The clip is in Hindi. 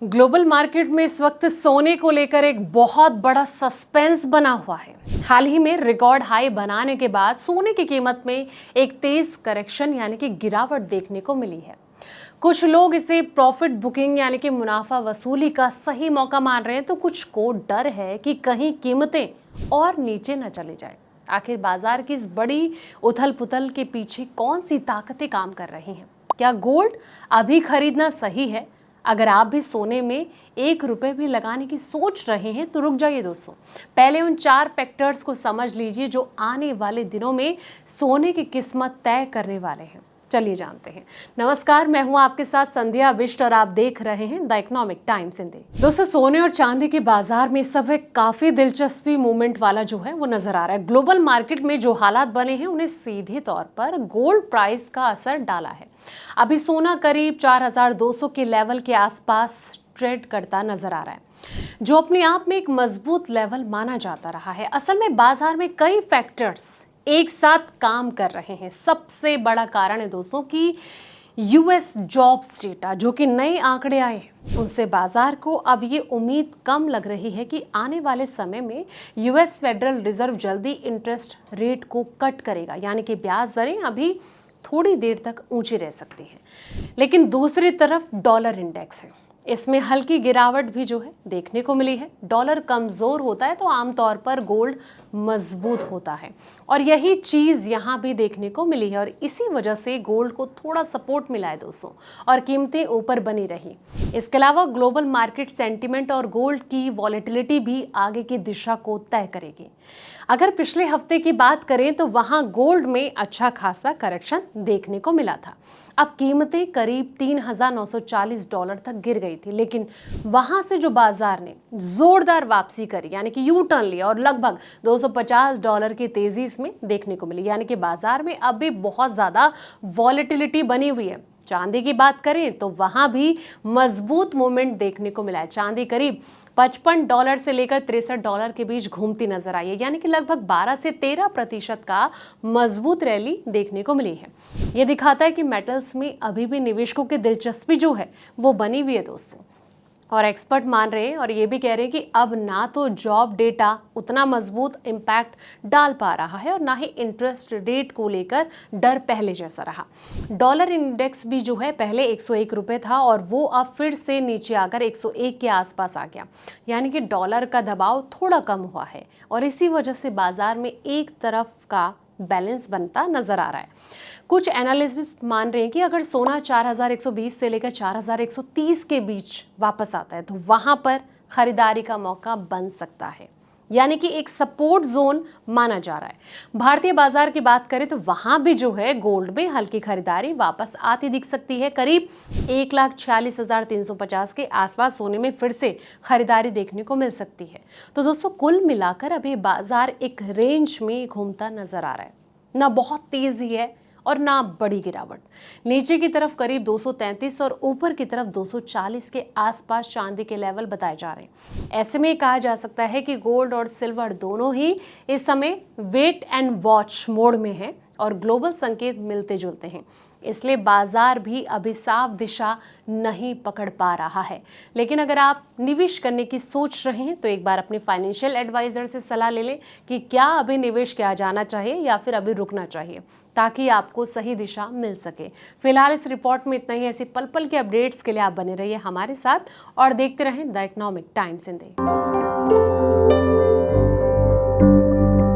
ग्लोबल मार्केट में इस वक्त सोने को लेकर एक बहुत बड़ा सस्पेंस बना हुआ है। हाल ही में रिकॉर्ड हाई बनाने के बाद सोने की कीमत में एक तेज करेक्शन यानी कि गिरावट देखने को मिली है। कुछ लोग इसे प्रॉफिट बुकिंग यानी कि मुनाफा वसूली का सही मौका मान रहे हैं, तो कुछ को डर है कि कहीं कीमतें और नीचे न चली जाए। आखिर बाजार की इस बड़ी उथल पुथल के पीछे कौन सी ताकतें काम कर रही हैं? क्या गोल्ड अभी खरीदना सही है? अगर आप भी सोने में 1 रुपए भी लगाने की सोच रहे हैं तो रुक जाइए दोस्तों। पहले उन 4 फैक्टर्स को समझ लीजिए जो आने वाले दिनों में सोने की किस्मत तय करने वाले हैं। चलिए जानते हैं। नमस्कार, मैं हूं आपके साथ संध्या बिष्ट और आप देख रहे हैं द इकोनॉमिक टाइम्स हिंदी। दोस्तों, सोने और चांदी के बाजार में इस समय काफी दिलचस्पी मूवमेंट वाला जो है वो नजर आ रहा है। ग्लोबल मार्केट में जो हालात बने हैं उन्हें सीधे तौर पर गोल्ड प्राइस का असर डाला है। अभी सोना करीब 4200 के लेवल के आसपास ट्रेड करता नजर आ रहा है, जो अपने आप में एक मजबूत लेवल माना जाता रहा है। असल में बाजार में कई फैक्टर्स एक साथ काम कर रहे हैं। सबसे बड़ा कारण है दोस्तों कि यूएस जॉब्स डेटा जो कि नए आंकड़े आए हैं, उनसे बाजार को अब ये उम्मीद कम लग रही है कि आने वाले समय में यूएस फेडरल रिजर्व जल्दी इंटरेस्ट रेट को कट करेगा, यानी कि ब्याज दरें अभी थोड़ी देर तक ऊंची रह सकती हैं। लेकिन दूसरी तरफ डॉलर इंडेक्स है, इसमें हल्की गिरावट भी जो है देखने को मिली है। डॉलर कमजोर होता है तो आमतौर पर गोल्ड मजबूत होता है, और यही चीज यहाँ भी देखने को मिली है, और इसी वजह से गोल्ड को थोड़ा सपोर्ट मिला है दोस्तों, और कीमतें ऊपर बनी रही। इसके अलावा ग्लोबल मार्केट सेंटीमेंट और गोल्ड की वॉलेटिलिटी भी आगे की दिशा को तय करेगी। अगर पिछले हफ्ते की बात करें तो वहां गोल्ड में अच्छा खासा करेक्शन देखने को मिला था। अब कीमतें करीब $3,940 तक गिर गई थी, लेकिन वहां से जो बाजार ने जोरदार वापसी करी यानी कि यू टर्न लिया, और लगभग $250 की तेजी इसमें देखने को मिली, यानी कि बाजार में अब भी बहुत ज्यादा वॉलेटिलिटी बनी हुई है। चांदी की बात करें तो वहां भी मजबूत मूवमेंट देखने को मिला है। चांदी करीब $55 से लेकर $63 के बीच घूमती नजर आई है, यानी कि लगभग 12 से 13% का मजबूत रैली देखने को मिली है। यह दिखाता है कि मेटल्स में अभी भी निवेशकों की दिलचस्पी जो है वो बनी हुई है दोस्तों। और एक्सपर्ट मान रहे हैं और ये भी कह रहे हैं कि अब ना तो जॉब डेटा उतना मजबूत इम्पैक्ट डाल पा रहा है, और ना ही इंटरेस्ट रेट को लेकर डर पहले जैसा रहा। डॉलर इंडेक्स भी जो है पहले 101 रुपए था, और वो अब फिर से नीचे आकर 101 के आसपास आ गया, यानी कि डॉलर का दबाव थोड़ा कम हुआ है, और इसी वजह से बाजार में एक तरफ का बैलेंस बनता नजर आ रहा है। कुछ एनालिस्ट मान रहे हैं कि अगर सोना 4120 से लेकर 4130 के बीच वापस आता है तो वहां पर खरीदारी का मौका बन सकता है, यानी कि एक सपोर्ट जोन माना जा रहा है। भारतीय बाजार की बात करें तो वहां भी जो है गोल्ड में हल्की खरीदारी वापस आती दिख सकती है। करीब 1,46,350 के आसपास सोने में फिर से खरीदारी देखने को मिल सकती है। तो दोस्तों, कुल मिलाकर अभी बाजार एक रेंज में घूमता नजर आ रहा है, ना बहुत तेजी है और ना बड़ी गिरावट। नीचे की तरफ करीब 233 और ऊपर की तरफ 240 के आसपास चांदी के लेवल बताए जा रहे हैं। ऐसे में कहा जा सकता है कि गोल्ड और सिल्वर दोनों ही इस समय वेट एंड वॉच मोड में है, और ग्लोबल संकेत मिलते जुलते हैं, इसलिए बाजार भी अभी साफ दिशा नहीं पकड़ पा रहा है। लेकिन अगर आप निवेश करने की सोच रहे हैं तो एक बार अपने फाइनेंशियल एडवाइजर से सलाह ले लें कि क्या अभी निवेश किया जाना चाहिए या फिर अभी रुकना चाहिए, ताकि आपको सही दिशा मिल सके। फिलहाल इस रिपोर्ट में इतना ही। ऐसी पल पल के अपडेट्स के लिए आप बने रहिए हमारे साथ और देखते रहें द इकोनॉमिक टाइम्स हिंदी।